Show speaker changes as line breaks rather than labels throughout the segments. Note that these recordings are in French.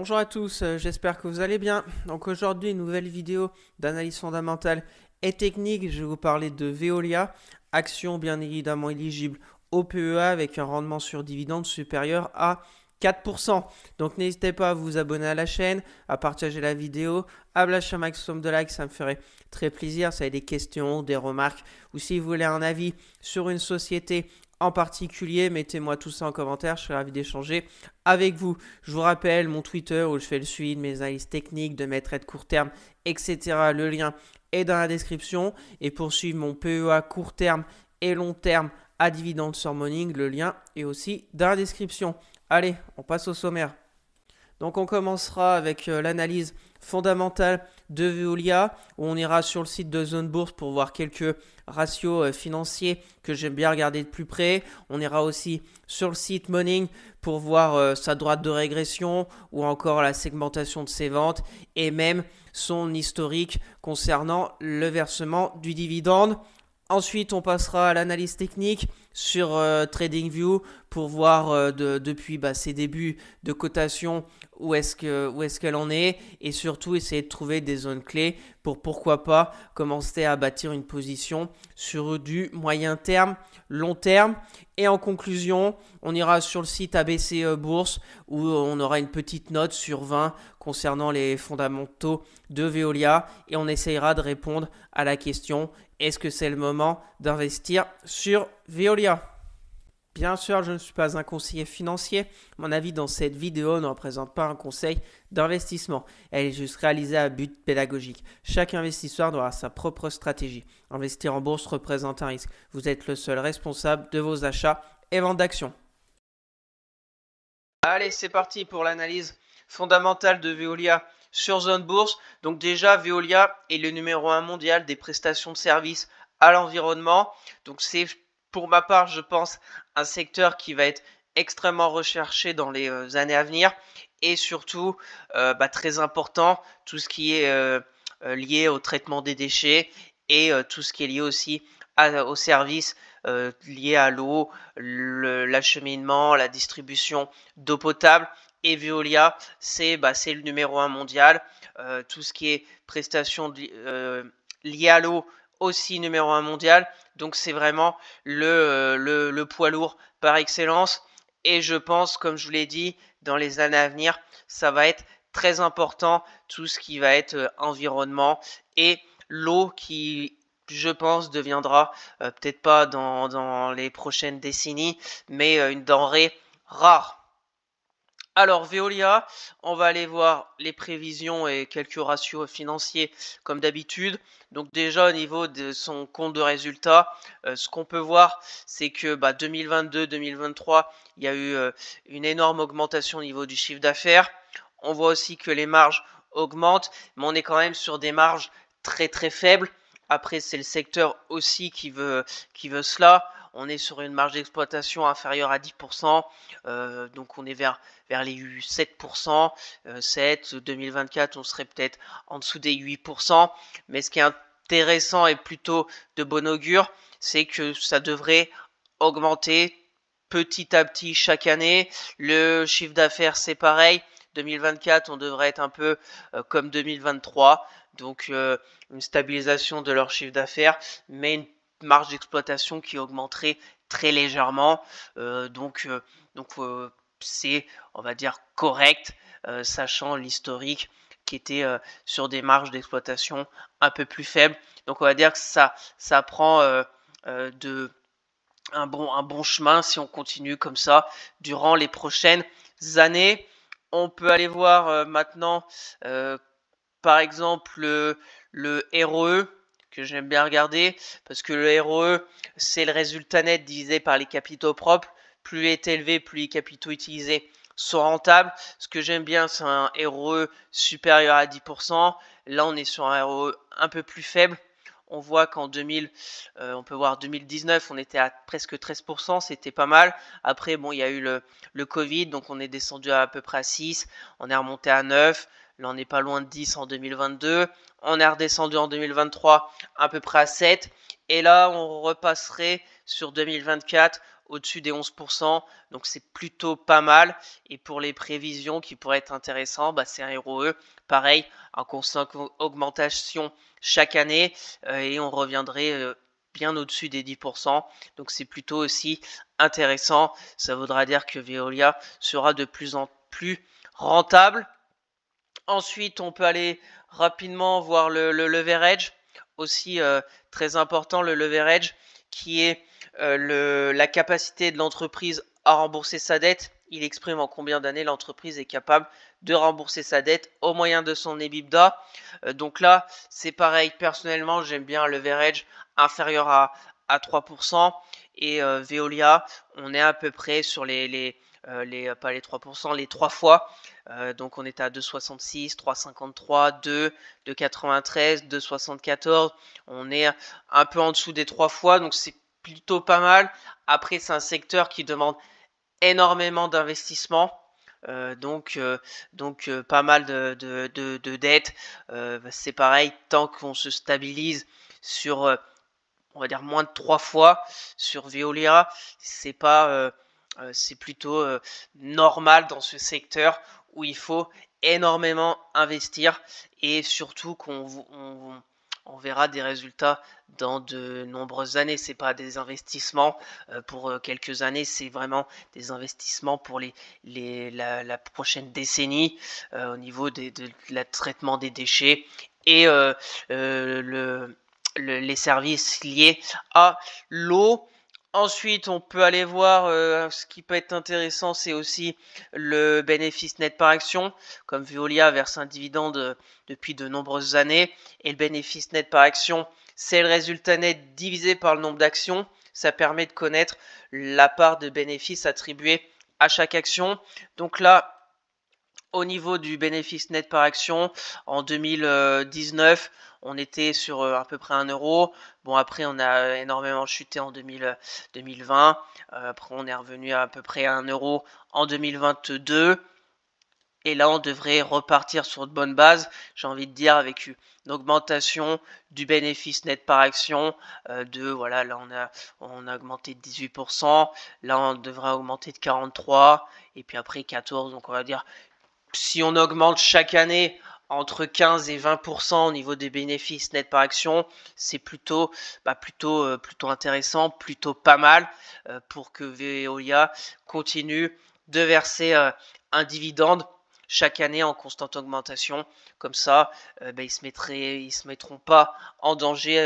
Bonjour à tous, j'espère que vous allez bien. Donc aujourd'hui, une nouvelle vidéo d'analyse fondamentale et technique. Je vais vous parler de Veolia, action bien évidemment éligible au PEA avec un rendement sur dividende supérieur à 4%. Donc n'hésitez pas à vous abonner à la chaîne, à partager la vidéo, à lâcher un maximum de likes, ça me ferait très plaisir. Ça a des questions, des remarques, ou si vous voulez un avis sur une société en particulier, mettez-moi tout ça en commentaire, je serai ravi d'échanger avec vous. Je vous rappelle mon Twitter où je fais le suivi de mes analyses techniques, de mes trades court terme, etc. Le lien est dans la description. Et pour suivre mon PEA court terme et long terme à dividende sur Morning, le lien est aussi dans la description. Allez, on passe au sommaire. Donc on commencera avec l'analyse fondamentale de Veolia, où on ira sur le site de Zone Bourse pour voir quelques ratios financiers que j'aime bien regarder de plus près. On ira aussi sur le site Morning pour voir sa droite de régression ou encore la segmentation de ses ventes et même son historique concernant le versement du dividende. Ensuite, on passera à l'analyse technique sur TradingView pour voir depuis ses débuts de cotation où est-ce qu'elle en est et surtout essayer de trouver des zones clés pour pourquoi pas commencer à bâtir une position sur du moyen terme, long terme. Et en conclusion, on ira sur le site ABC Bourse où on aura une petite note sur 20 concernant les fondamentaux de Veolia et on essayera de répondre à la question: est-ce que c'est le moment d'investir sur Veolia? Bien sûr, je ne suis pas un conseiller financier. Mon avis dans cette vidéo ne représente pas un conseil d'investissement. Elle est juste réalisée à but pédagogique. Chaque investisseur doit avoir sa propre stratégie. Investir en bourse représente un risque. Vous êtes le seul responsable de vos achats et ventes d'actions. Allez, c'est parti pour l'analyse fondamentale de Veolia sur Zone Bourse. Donc déjà, Veolia est le numéro 1 mondial des prestations de services à l'environnement. Donc c'est, pour ma part, je pense, un secteur qui va être extrêmement recherché dans les années à venir et surtout très important, tout ce qui est lié au traitement des déchets et tout ce qui est lié aussi aux services liés à l'eau, l'acheminement, la distribution d'eau potable. Et Veolia, c'est le numéro 1 mondial. Tout ce qui est prestations liées à l'eau, aussi numéro 1 mondial. Donc c'est vraiment le poids lourd par excellence. Et je pense, comme je vous l'ai dit, dans les années à venir, ça va être très important, tout ce qui va être environnement et l'eau qui, je pense, deviendra, peut-être pas dans les prochaines décennies, mais une denrée rare. Alors Veolia, on va aller voir les prévisions et quelques ratios financiers comme d'habitude. Donc déjà au niveau de son compte de résultat, ce qu'on peut voir, c'est que 2022-2023, il y a eu une énorme augmentation au niveau du chiffre d'affaires. On voit aussi que les marges augmentent, mais on est quand même sur des marges très très faibles. Après, c'est le secteur aussi qui veut cela. On est sur une marge d'exploitation inférieure à 10%, donc on est vers les 7%, 7, 2024, on serait peut-être en dessous des 8%. Mais ce qui est intéressant et plutôt de bon augure, c'est que ça devrait augmenter petit à petit chaque année. Le chiffre d'affaires, c'est pareil. 2024, on devrait être un peu comme 2023. Donc une stabilisation de leur chiffre d'affaires, mais une marge d'exploitation qui augmenterait très légèrement. Donc c'est, on va dire, correct, sachant l'historique qui était sur des marges d'exploitation un peu plus faibles. Donc on va dire que ça prend un bon chemin si on continue comme ça durant les prochaines années. On peut aller voir maintenant par exemple le ROE que j'aime bien regarder parce que le ROE, c'est le résultat net divisé par les capitaux propres. Plus il est élevé, plus les capitaux utilisés sont rentables. Ce que j'aime bien, c'est un ROE supérieur à 10%. Là, on est sur un ROE un peu plus faible. On voit qu'en 2000, on peut voir 2019, on était à presque 13%, c'était pas mal. Après, bon, il y a eu le Covid, donc on est descendu à peu près à 6, on est remonté à 9. Là, on n'est pas loin de 10 en 2022. On est redescendu en 2023 à peu près à 7. Et là, on repasserait sur 2024 au-dessus des 11%, donc c'est plutôt pas mal. Et pour les prévisions qui pourraient être intéressantes, bah, c'est un ROE, pareil, en constante augmentation chaque année, et on reviendrait bien au-dessus des 10%, donc c'est plutôt aussi intéressant. Ça voudra dire que Veolia sera de plus en plus rentable. Ensuite, on peut aller rapidement voir le leverage, aussi très important, le leverage, qui est la capacité de l'entreprise à rembourser sa dette. Il exprime en combien d'années l'entreprise est capable de rembourser sa dette au moyen de son EBITDA. Donc là, c'est pareil, personnellement, j'aime bien un leverage inférieur à 3%. Et Veolia, on est à peu près sur pas les 3%, les 3 fois. Donc on est à 2,66, 3,53, 2, 2,93, 2,74. On est un peu en dessous des 3 fois, donc c'est plutôt pas mal. Après, c'est un secteur qui demande énormément d'investissement. Donc pas mal de dettes. C'est pareil, tant qu'on se stabilise sur, on va dire, moins de 3 fois sur Veolia, c'est pas, c'est plutôt normal dans ce secteur où il faut énormément investir et surtout on verra des résultats dans de nombreuses années. C'est pas des investissements pour quelques années, c'est vraiment des investissements pour la prochaine décennie au niveau de la traitement des déchets et les services liés à l'eau. Ensuite, on peut aller voir ce qui peut être intéressant, c'est aussi le bénéfice net par action. Comme Veolia verse un dividende depuis de nombreuses années, et le bénéfice net par action, c'est le résultat net divisé par le nombre d'actions. Ça permet de connaître la part de bénéfices attribuée à chaque action. Donc là, au niveau du bénéfice net par action, en 2019, on était sur à peu près 1 euro. Bon, après, on a énormément chuté en 2020. Après, on est revenu à peu près à 1 euro en 2022. Et là, on devrait repartir sur de bonnes bases, j'ai envie de dire, avec une augmentation du bénéfice net par action voilà, là on a augmenté de 18%, là on devrait augmenter de 43%, et puis après 14%, donc on va dire si on augmente chaque année entre 15 et 20% au niveau des bénéfices nets par action, c'est plutôt intéressant, plutôt pas mal pour que Veolia continue de verser un dividende chaque année en constante augmentation. Comme ça, ils se mettront pas en danger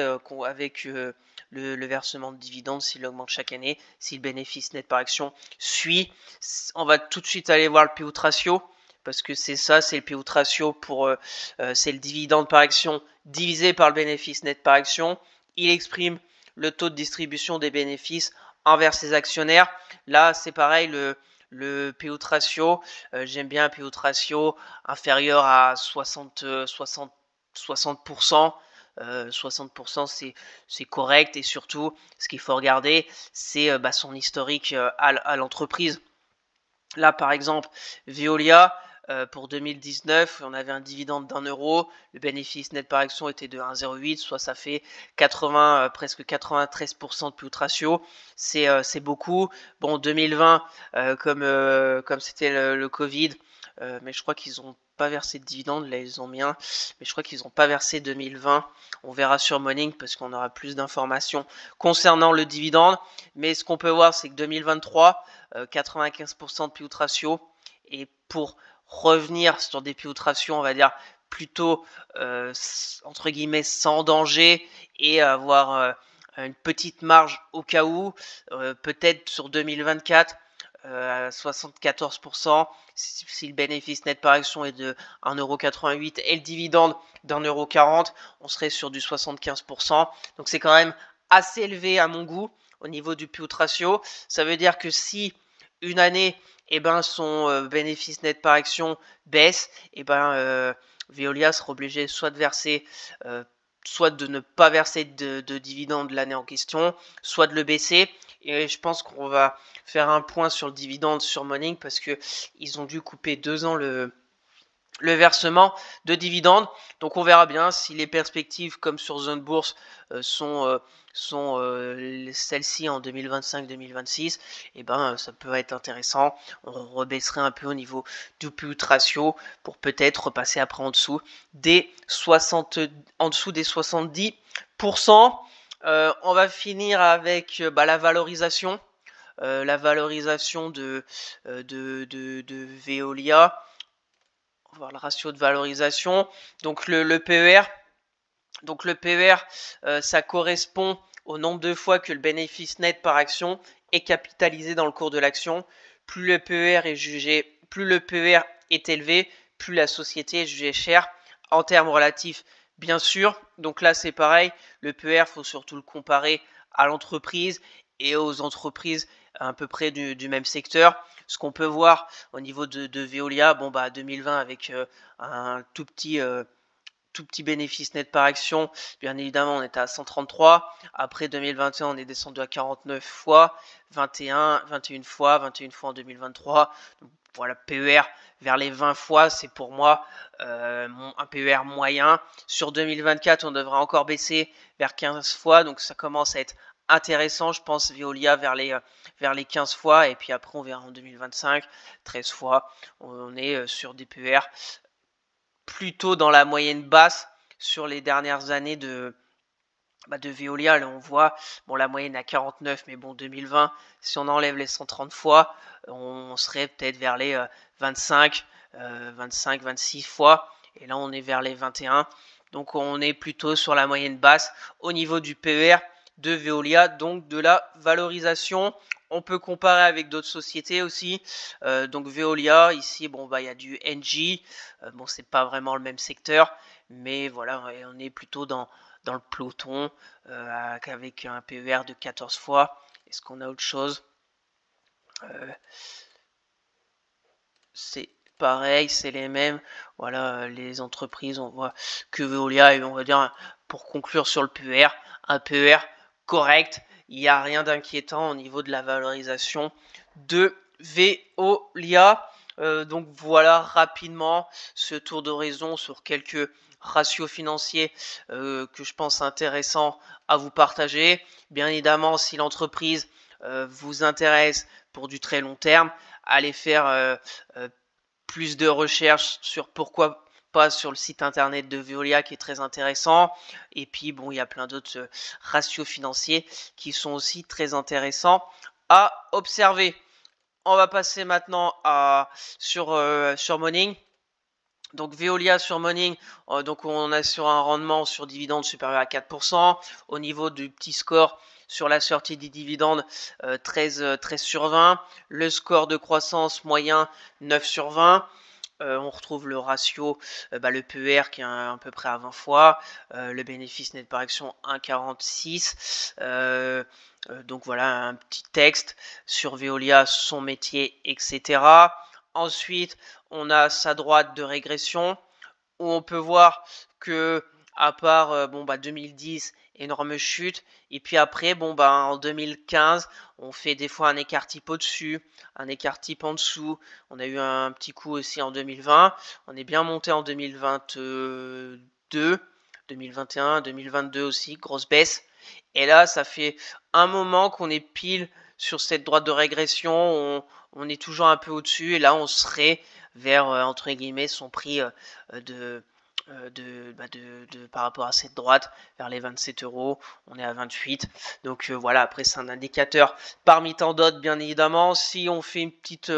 avec le versement de dividendes s'il augmente chaque année, si le bénéfice net par action suit. On va tout de suite aller voir le payout ratio, parce que c'est ça, c'est le payout ratio c'est le dividende par action divisé par le bénéfice net par action. Il exprime le taux de distribution des bénéfices envers ses actionnaires. Là, c'est pareil, le payout ratio, j'aime bien un payout ratio inférieur à 60%. 60%, c'est correct, et surtout, ce qu'il faut regarder, c'est son historique à l'entreprise. Là, par exemple, Veolia, pour 2019, on avait un dividende d'1 euro, le bénéfice net par action était de 1,08, soit ça fait presque 93% de payout ratio. C'est beaucoup. Bon, 2020, comme c'était le Covid, mais je crois qu'ils n'ont pas versé de dividende, là ils ont mis un, mais je crois qu'ils n'ont pas versé 2020. On verra sur Morning parce qu'on aura plus d'informations concernant le dividende. Mais ce qu'on peut voir, c'est que 2023, 95% de payout ratio, et pour revenir sur des payout ratio, on va dire plutôt entre guillemets sans danger, et avoir une petite marge au cas où, peut-être sur 2024 à 74%, si le bénéfice net par action est de 1,88€ et le dividende d'1,40€, on serait sur du 75%. Donc c'est quand même assez élevé à mon goût au niveau du payout ratio. Ça veut dire que si une année, son bénéfice net par action baisse, Veolia sera obligé soit de verser, soit de ne pas verser de dividende l'année en question, soit de le baisser. Et je pense qu'on va faire un point sur le dividende sur Morning, parce que ils ont dû couper 2 ans le versement de dividendes. Donc on verra bien si les perspectives comme sur Zone Bourse sont celles-ci en 2025-2026, et ben ça peut être intéressant. On rebaisserait un peu au niveau du put ratio pour peut-être repasser après en dessous des 70%. On va finir avec la valorisation. La valorisation de Veolia. On va voir le ratio de valorisation. Donc le PER. Donc le PER, ça correspond au nombre de fois que le bénéfice net par action est capitalisé dans le cours de l'action. Plus le PER est élevé, plus la société est jugée chère en termes relatifs, bien sûr. Donc là, c'est pareil. Le PER, il faut surtout le comparer à l'entreprise et aux entreprises à peu près du même secteur. Ce qu'on peut voir au niveau de Veolia, 2020 avec un tout petit bénéfice net par action, bien évidemment on était à 133, après 2021 on est descendu à 49 fois, 21 fois en 2023, donc voilà, PER vers les 20 fois, c'est pour moi un PER moyen. Sur 2024 on devrait encore baisser vers 15 fois, donc ça commence à être intéressant, je pense, Veolia vers les 15 fois, et puis après on verra en 2025, 13 fois, on est sur des PER plutôt dans la moyenne basse sur les dernières années de Veolia. Là, on voit la moyenne à 49, mais 2020, si on enlève les 130 fois, on serait peut-être vers les 25, 26 fois. Et là, on est vers les 21. Donc, on est plutôt sur la moyenne basse au niveau du PER de Veolia, donc de la valorisation. On peut comparer avec d'autres sociétés aussi. Donc Veolia, ici, il y a du Engie. C'est pas vraiment le même secteur, mais voilà, on est plutôt dans le peloton avec un PER de 14 fois. Est-ce qu'on a autre chose? C'est pareil, c'est les mêmes. Voilà, les entreprises, on voit que Veolia, et on va dire, pour conclure sur le PER, un PER correct. Il n'y a rien d'inquiétant au niveau de la valorisation de Veolia. Donc voilà rapidement ce tour d'horizon sur quelques ratios financiers que je pense intéressants à vous partager. Bien évidemment, si l'entreprise vous intéresse pour du très long terme, allez faire plus de recherches sur pourquoi pas sur le site internet de Veolia qui est très intéressant. Et puis il y a plein d'autres ratios financiers qui sont aussi très intéressants à observer. On va passer maintenant sur Morning. Donc Veolia sur Morning, donc on a sur un rendement sur dividende supérieur à 4%. Au niveau du petit score sur la sortie des dividendes, 13 sur 20. Le score de croissance moyen, 9 sur 20. On retrouve le ratio, le PER qui est à peu près à 20 fois, le bénéfice net par action 1,46. Donc voilà un petit texte sur Veolia, son métier, etc. Ensuite, on a sa droite de régression où on peut voir que à part 2010, énorme chute, et puis après en 2015 on fait des fois un écart type au-dessus, un écart type en dessous. On a eu un petit coup aussi en 2020, on est bien monté en 2022, 2021, 2022 aussi, grosse baisse. Et là ça fait un moment qu'on est pile sur cette droite de régression, on est toujours un peu au-dessus, et là on serait vers entre guillemets son prix par rapport à cette droite vers les 27 €. On est à 28. Donc voilà, après c'est un indicateur parmi tant d'autres, bien évidemment. Si on fait une petite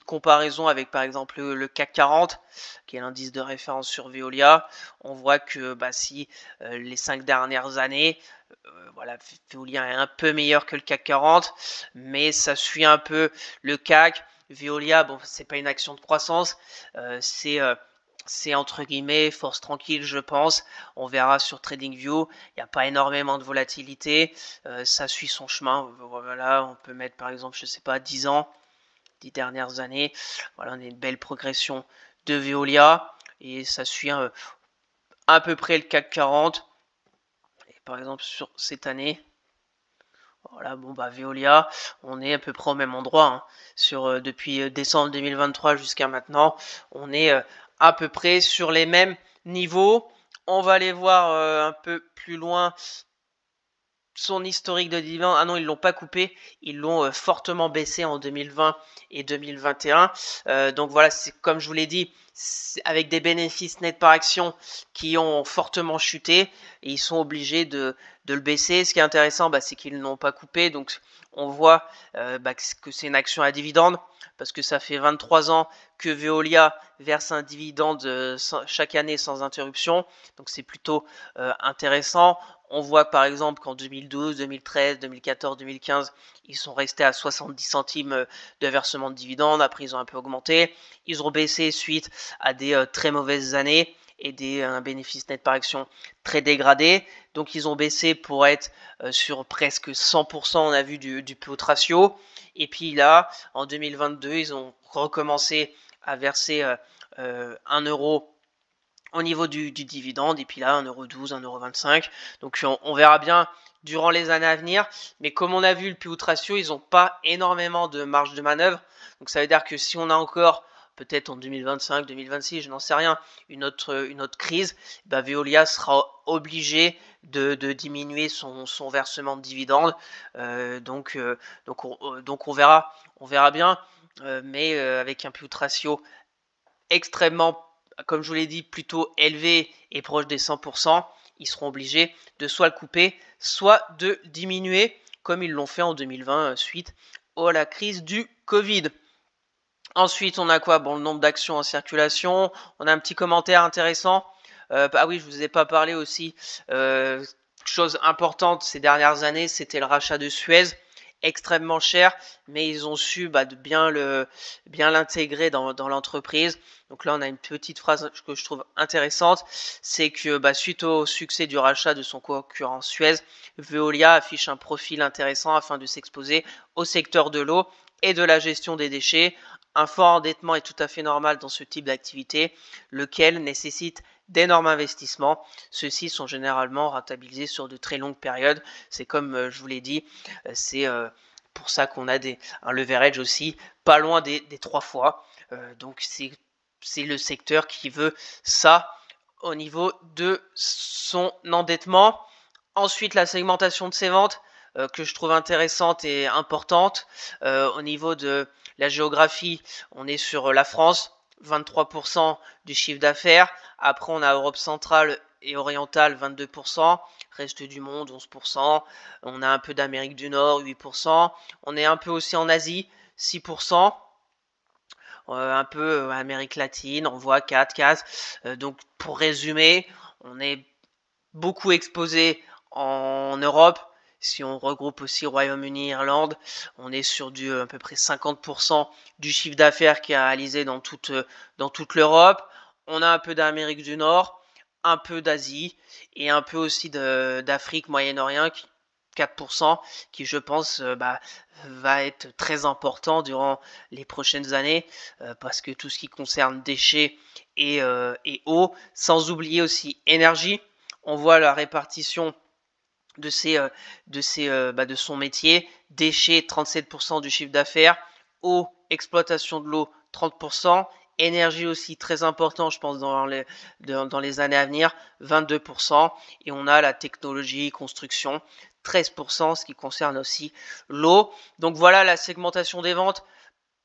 comparaison avec par exemple le CAC 40, qui est l'indice de référence sur Veolia, on voit que si les 5 dernières années, Veolia est un peu meilleur que le CAC 40, mais ça suit un peu le CAC. Veolia, c'est pas une action de croissance, c'est entre guillemets force tranquille, je pense. On verra sur TradingView, il n'y a pas énormément de volatilité, ça suit son chemin. Voilà, on peut mettre par exemple, je sais pas, 10 ans, 10 dernières années. Voilà, on a une belle progression de Veolia et ça suit à peu près le CAC 40. Et par exemple sur cette année, voilà, Veolia, on est à peu près au même endroit, hein. Depuis décembre 2023 jusqu'à maintenant, on est à peu près sur les mêmes niveaux. On va aller voir un peu plus loin son historique de dividendes. Ah non, ils l'ont pas coupé, ils l'ont fortement baissé en 2020 et 2021. Donc voilà, c'est comme je vous l'ai dit, avec des bénéfices nets par action qui ont fortement chuté, et ils sont obligés de le baisser. Ce qui est intéressant, c'est qu'ils n'ont pas coupé, donc on voit que c'est une action à dividende, parce que ça fait 23 ans que Veolia verse un dividende chaque année sans interruption, donc c'est plutôt intéressant. On voit par exemple qu'en 2012, 2013, 2014, 2015, ils sont restés à 70 centimes de versement de dividendes. Après, ils ont un peu augmenté. Ils ont baissé suite à des très mauvaises années et un bénéfice net par action très dégradé. Donc, ils ont baissé pour être sur presque 100%, on a vu, du PE ratio. Et puis là, en 2022, ils ont recommencé à verser 1 euro au niveau du dividende, et puis là 1,12 €, 1,25 €. Donc on verra bien durant les années à venir, mais comme on a vu, le PE ratio, ils n'ont pas énormément de marge de manœuvre, donc ça veut dire que si on a encore, peut-être en 2025, 2026, je n'en sais rien, une autre crise, Veolia sera obligé de diminuer son versement de dividendes. Donc on verra bien, mais avec un PE ratio extrêmement, comme je vous l'ai dit, plutôt élevé et proche des 100%, ils seront obligés de soit le couper, soit de diminuer, comme ils l'ont fait en 2020 suite à la crise du Covid. Ensuite, on a quoi? Bon, le nombre d'actions en circulation. On a un petit commentaire intéressant. Ah oui, je vous ai pas parlé aussi. Chose importante ces dernières années, c'était le rachat de Suez, extrêmement cher, mais ils ont su de bien l'intégrer dans l'entreprise. Donc là, on a une petite phrase que je trouve intéressante, c'est que suite au succès du rachat de son concurrent Suez, Veolia affiche un profil intéressant afin de s'exposer au secteur de l'eau et de la gestion des déchets. Un fort endettement est tout à fait normal dans ce type d'activité, lequel nécessite d'énormes investissements. Ceux-ci sont généralement rentabilisés sur de très longues périodes. C'est comme je vous l'ai dit, c'est pour ça qu'on a un leverage aussi pas loin des 3 fois. Donc c'est le secteur qui veut ça au niveau de son endettement. Ensuite, la segmentation de ses ventes, que je trouve intéressante et importante. Au niveau de la géographie, on est sur la France, 23% du chiffre d'affaires. Après, on a Europe centrale et orientale, 22%. Reste du monde, 11%. On a un peu d'Amérique du Nord, 8%. On est un peu aussi en Asie, 6%. Un peu Amérique latine, on voit 4 cases. Donc, pour résumer, on est beaucoup exposé en Europe. Si on regroupe aussi Royaume-Uni, Irlande, on est sur à peu près 50% du chiffre d'affaires qui est réalisé dans toute l'Europe. On a un peu d'Amérique du Nord, un peu d'Asie et un peu aussi d'Afrique, Moyen-Orient, 4%, qui je pense va être très important durant les prochaines années, parce que tout ce qui concerne déchets et eau, sans oublier aussi énergie, on voit la répartition de son métier. Déchets, 37% du chiffre d'affaires. Eau, exploitation de l'eau, 30%. Énergie aussi, très important, je pense, dans les années à venir, 22%. Et on a la technologie, construction, 13%, ce qui concerne aussi l'eau. Donc voilà la segmentation des ventes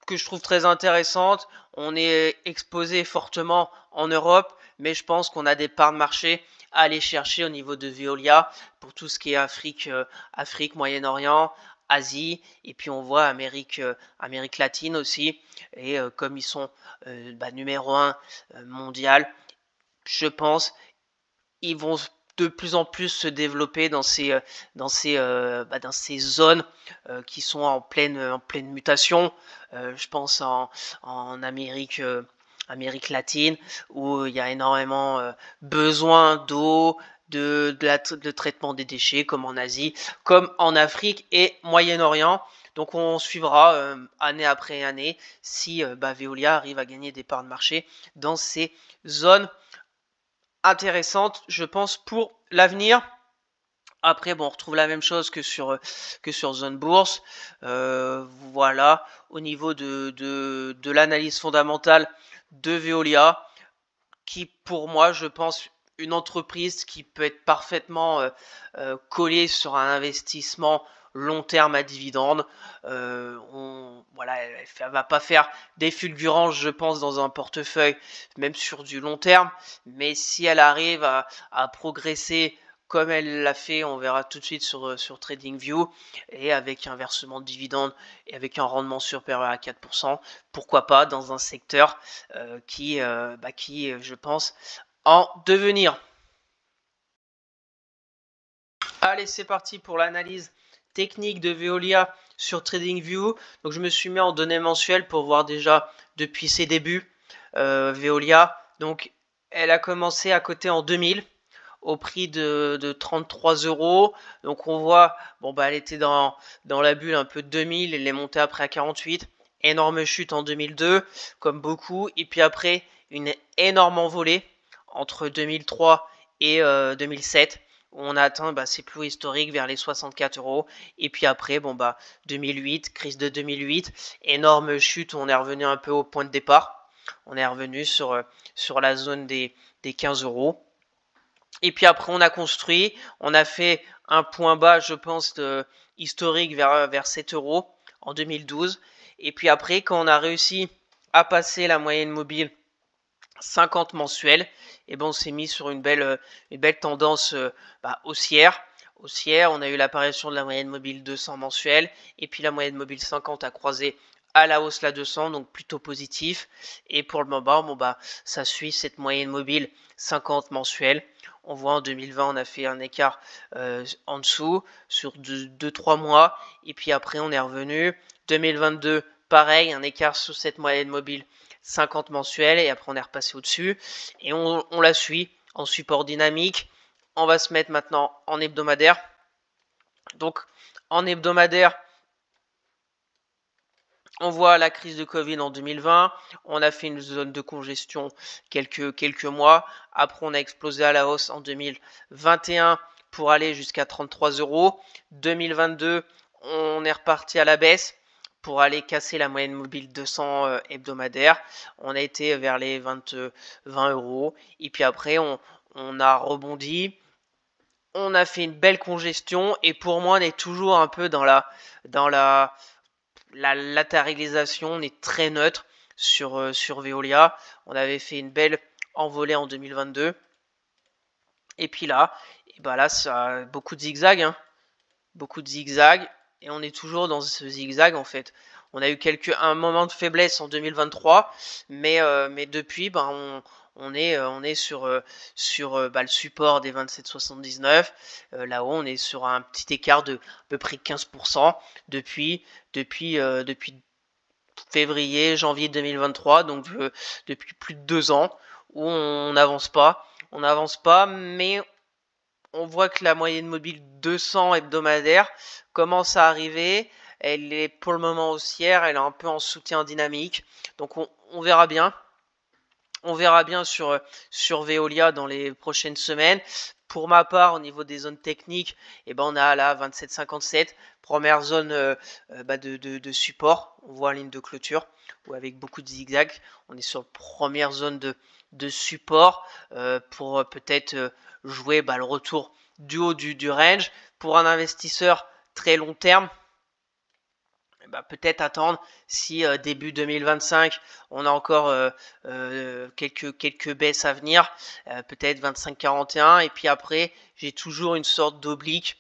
que je trouve très intéressante. On est exposé fortement en Europe, mais je pense qu'on a des parts de marché à aller chercher au niveau de Veolia pour tout ce qui est Afrique, Moyen-Orient, Asie, et puis on voit Amérique latine aussi. Et comme ils sont numéro 1 mondial, je pense ils vont de plus en plus se développer dans ces zones qui sont en pleine mutation. Je pense en Amérique latine, où il y a énormément besoin d'eau, de traitement des déchets, comme en Asie, comme en Afrique et Moyen-Orient. Donc on suivra année après année si Veolia arrive à gagner des parts de marché dans ces zones intéressante, je pense, pour l'avenir. Après, bon, on retrouve la même chose que sur Zone Bourse. Voilà, au niveau de l'analyse fondamentale de Veolia, qui pour moi, je pense, une entreprise qui peut être parfaitement collée sur un investissement long terme à dividende. Voilà, elle va pas faire des fulgurances, je pense, dans un portefeuille, même sur du long terme. Mais si elle arrive à progresser comme elle l'a fait, on verra tout de suite sur TradingView, et avec un versement de dividendes et avec un rendement supérieur à 4%, pourquoi pas dans un secteur qui, je pense, en devenir. Allez, c'est parti pour l'analyse technique de Veolia sur TradingView. Donc je me suis mis en données mensuelles pour voir déjà depuis ses débuts Veolia. Donc elle a commencé à coter en 2000 au prix de 33 €. Donc on voit, bon bah elle était dans la bulle un peu de 2000, elle est montée après à 48. Énorme chute en 2002, comme beaucoup. Et puis après, une énorme envolée entre 2003 et 2007. Où on a atteint ses plus hauts historiques vers les 64 €. Et puis après, 2008, crise de 2008, énorme chute où on est revenu un peu au point de départ. On est revenu sur la zone des 15 €. Et puis après, on a construit, on a fait un point bas, je pense, historique vers 7 € en 2012. Et puis après, quand on a réussi à passer la moyenne mobile 50 mensuelle, et on s'est mis sur une belle tendance haussière. On a eu l'apparition de la moyenne mobile 200 mensuelle, et puis la moyenne mobile 50 a croisé à la hausse la 200, donc plutôt positif. Et pour le moment, ça suit cette moyenne mobile 50 mensuelle. On voit en 2020, on a fait un écart en dessous sur 2-3 mois, et puis après on est revenu. 2022, pareil, un écart sous cette moyenne mobile 50 mensuels, et après on est repassé au-dessus, et on la suit en support dynamique. On va se mettre maintenant en hebdomadaire. Donc en hebdomadaire, on voit la crise de Covid en 2020, on a fait une zone de congestion quelques mois, après on a explosé à la hausse en 2021 pour aller jusqu'à 33 €. 2022, on est reparti à la baisse pour aller casser la moyenne mobile 200 hebdomadaire. On a été vers les 20 €. Et puis après, on a rebondi. On a fait une belle congestion. Et pour moi, on est toujours un peu dans la latéralisation. On est très neutre sur Veolia. On avait fait une belle envolée en 2022. Et puis là, ça a beaucoup de zigzags. Hein. Beaucoup de zigzags. Et on est toujours dans ce zigzag en fait. On a eu un moment de faiblesse en 2023, mais depuis, on est sur le support des 27,79. Là-haut, on est sur un petit écart de à peu près 15% depuis février, janvier 2023, donc depuis plus de 2 ans, où on n'avance pas. On n'avance pas, mais on voit que la moyenne mobile 200 hebdomadaire commence à arriver. Elle est pour le moment haussière, elle est un peu en soutien dynamique. Donc on verra bien. On verra bien sur Veolia dans les prochaines semaines. Pour ma part, au niveau des zones techniques, on a là 27,57, première zone de support. On voit la ligne de clôture, ou avec beaucoup de zigzags. On est sur la première zone de support pour peut-être jouer le retour du haut du range. Pour un investisseur très long terme, peut-être attendre si début 2025 on a encore quelques baisses à venir, peut-être 25,41, et puis après j'ai toujours une sorte d'oblique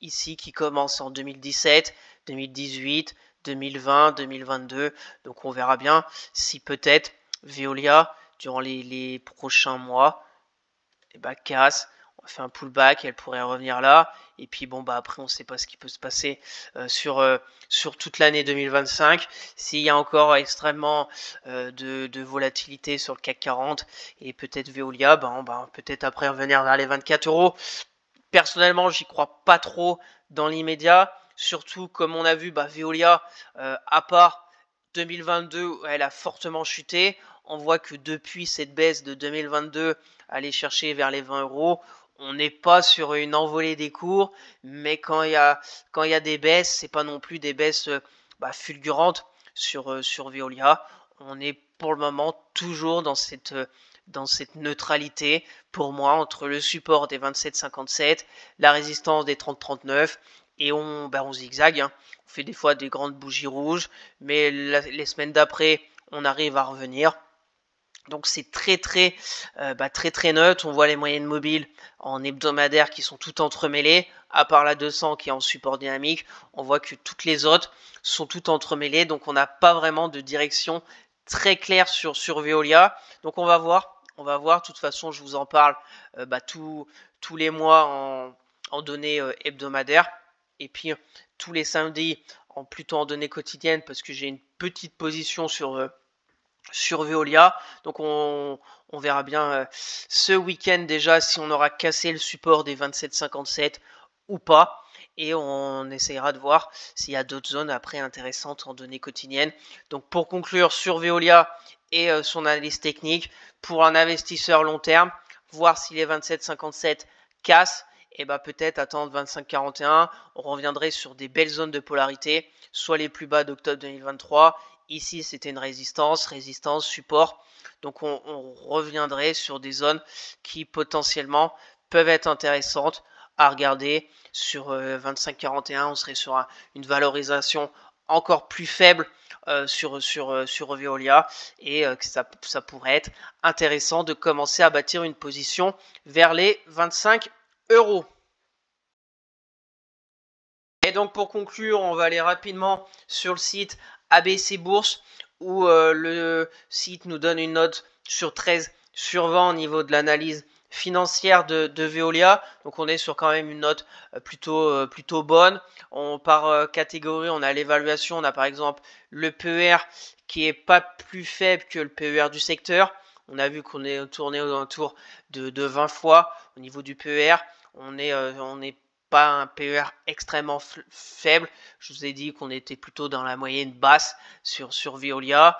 ici qui commence en 2017, 2018, 2020, 2022. Donc on verra bien si peut-être Veolia durant les prochains mois casse. On fait un pullback, elle pourrait revenir là. Et puis après on ne sait pas ce qui peut se passer sur toute l'année 2025. S'il y a encore extrêmement de volatilité sur le CAC 40 et peut-être Veolia, peut-être après revenir vers les 24 €. Personnellement, j'y crois pas trop dans l'immédiat. Surtout comme on a vu, Veolia, à part 2022, où elle a fortement chuté. On voit que depuis cette baisse de 2022, aller chercher vers les 20 €, on n'est pas sur une envolée des cours, mais quand il y a des baisses, c'est pas non plus des baisses fulgurantes sur Veolia. On est pour le moment toujours dans cette dans cette neutralité pour moi entre le support des 27,57, la résistance des 30,39 et on zigzague, hein. On fait des fois des grandes bougies rouges, mais les semaines d'après, on arrive à revenir. Donc c'est très neutre. On voit les moyennes mobiles en hebdomadaire qui sont toutes entremêlées, à part la 200 qui est en support dynamique. On voit que toutes les autres sont toutes entremêlées, donc on n'a pas vraiment de direction très claire sur Veolia. Donc on va voir. De toute façon, je vous en parle tous les mois en données hebdomadaires. Et puis tous les samedis plutôt en données quotidiennes parce que j'ai une petite position sur Veolia. Donc on verra bien ce week-end déjà si on aura cassé le support des 27,57 ou pas. Et on essayera de voir s'il y a d'autres zones après intéressantes en données quotidiennes. Donc pour conclure sur Veolia et son analyse technique, pour un investisseur long terme, voir si les 27,57 cassent, et peut-être attendre 25,41. On reviendrait sur des belles zones de polarité, soit les plus bas d'octobre 2023. Ici, c'était une résistance, support. Donc, on reviendrait sur des zones qui potentiellement peuvent être intéressantes à regarder. Sur 25,41, on serait sur une valorisation encore plus faible sur Veolia et que ça pourrait être intéressant de commencer à bâtir une position vers les 25 euros. Et donc pour conclure, on va aller rapidement sur le site ABC Bourse où le site nous donne une note sur 13 sur 20 au niveau de l'analyse financière de Veolia. Donc on est sur quand même une note plutôt bonne. Par catégorie, on a l'évaluation, on a par exemple le PER qui est pas plus faible que le PER du secteur. On a vu qu'on est tourné autour de 20 fois au niveau du PER. On est pas un PER extrêmement faible. Je vous ai dit qu'on était plutôt dans la moyenne basse sur Veolia,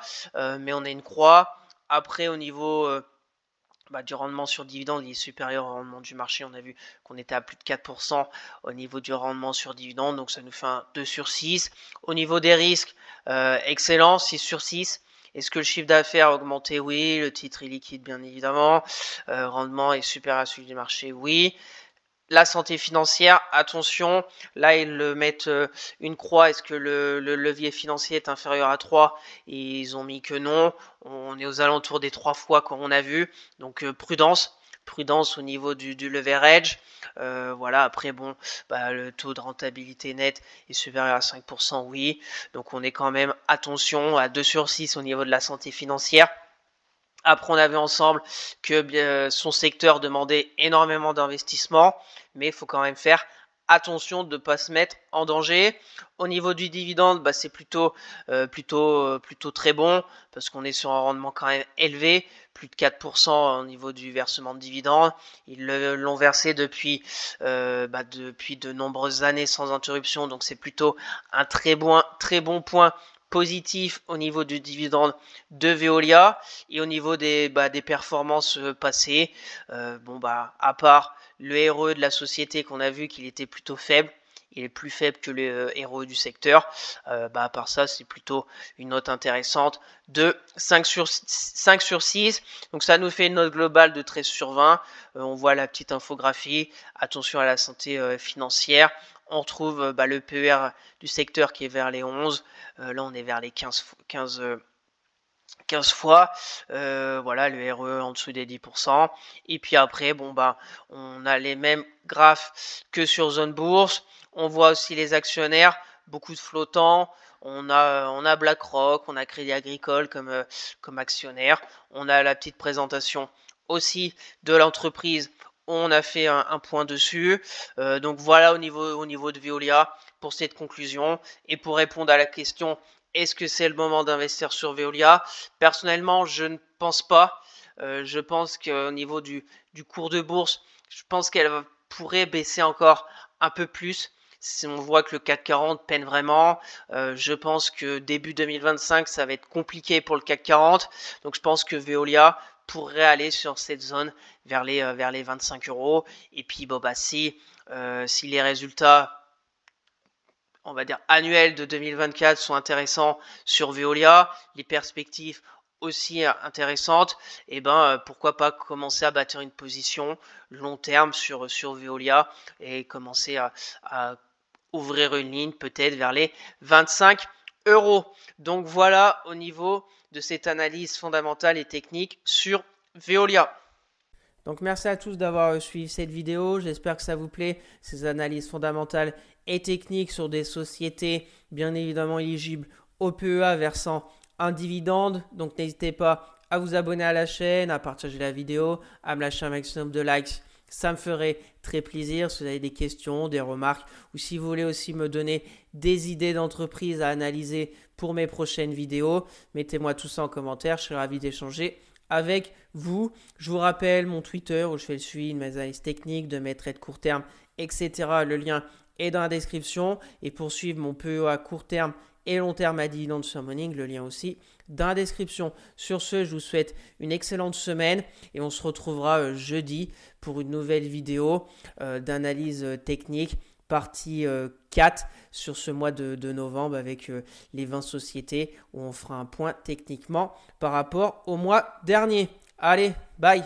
mais on a une croix. Après, au niveau du rendement sur dividende, il est supérieur au rendement du marché. On a vu qu'on était à plus de 4% au niveau du rendement sur dividende, donc ça nous fait un 2 sur 6. Au niveau des risques, excellent, 6 sur 6. Est-ce que le chiffre d'affaires a augmenté? Oui. Le titre est liquide, bien évidemment. Rendement est supérieur à celui du marché? Oui. La santé financière, attention, là ils mettent une croix, est-ce que le levier financier est inférieur à 3? Et ils ont mis que non, on est aux alentours des 3 fois qu'on a vu, donc prudence au niveau du leverage. Voilà, après le taux de rentabilité net est supérieur à 5%, oui, donc on est quand même, attention, à 2 sur 6 au niveau de la santé financière. Après, on a vu ensemble que son secteur demandait énormément d'investissement, mais il faut quand même faire attention de ne pas se mettre en danger. Au niveau du dividende, c'est plutôt très bon, parce qu'on est sur un rendement quand même élevé, plus de 4% au niveau du versement de dividendes. Ils l'ont versé depuis de nombreuses années sans interruption, donc c'est plutôt un très bon point positif au niveau du dividende de Veolia et au niveau des performances passées. À part le ROE de la société qu'on a vu qu'il était plutôt faible, il est plus faible que le ROE du secteur. À part ça, c'est plutôt une note intéressante de 5 sur 6. Donc ça nous fait une note globale de 13 sur 20. On voit la petite infographie. Attention à la santé financière. On retrouve le PER du secteur qui est vers les 11. Là, on est vers les 15 fois, voilà, le RE en dessous des 10%. Et puis après, on a les mêmes graphes que sur Zone Bourse. On voit aussi les actionnaires, beaucoup de flottants. On a BlackRock, on a Crédit Agricole comme actionnaire. On a la petite présentation aussi de l'entreprise. On a fait un point dessus. Donc voilà au niveau de Veolia pour cette conclusion. Et pour répondre à la question, est-ce que c'est le moment d'investir sur Veolia? Personnellement, je ne pense pas. Je pense qu'au niveau du cours de bourse, je pense qu'elle pourrait baisser encore un peu plus. Si on voit que le CAC 40 peine vraiment, je pense que début 2025, ça va être compliqué pour le CAC 40. Donc je pense que Veolia pourrait aller sur cette zone vers les 25 euros. Et puis si les résultats, on va dire annuels de 2024 sont intéressants sur Veolia, les perspectives aussi intéressante, et pourquoi pas commencer à bâtir une position long terme sur Veolia et commencer à ouvrir une ligne peut-être vers les 25 euros. Donc voilà au niveau de cette analyse fondamentale et technique sur Veolia. Donc merci à tous d'avoir suivi cette vidéo, j'espère que ça vous plaît, ces analyses fondamentales et techniques sur des sociétés bien évidemment éligibles au PEA versant un dividende. Donc n'hésitez pas à vous abonner à la chaîne, à partager la vidéo, à me lâcher un maximum de likes. Ça me ferait très plaisir si vous avez des questions, des remarques ou si vous voulez aussi me donner des idées d'entreprise à analyser pour mes prochaines vidéos. Mettez-moi tout ça en commentaire, je serai ravi d'échanger avec vous. Je vous rappelle mon Twitter où je fais le suivi de mes analyses techniques, de mes trades court terme, etc. Le lien est dans la description. Et pour suivre mon PEA court terme et long terme à dividende summoning, le lien aussi dans la description. Sur ce, je vous souhaite une excellente semaine et on se retrouvera jeudi pour une nouvelle vidéo d'analyse technique, partie 4 sur ce mois de novembre avec les 20 sociétés où on fera un point techniquement par rapport au mois dernier. Allez, bye!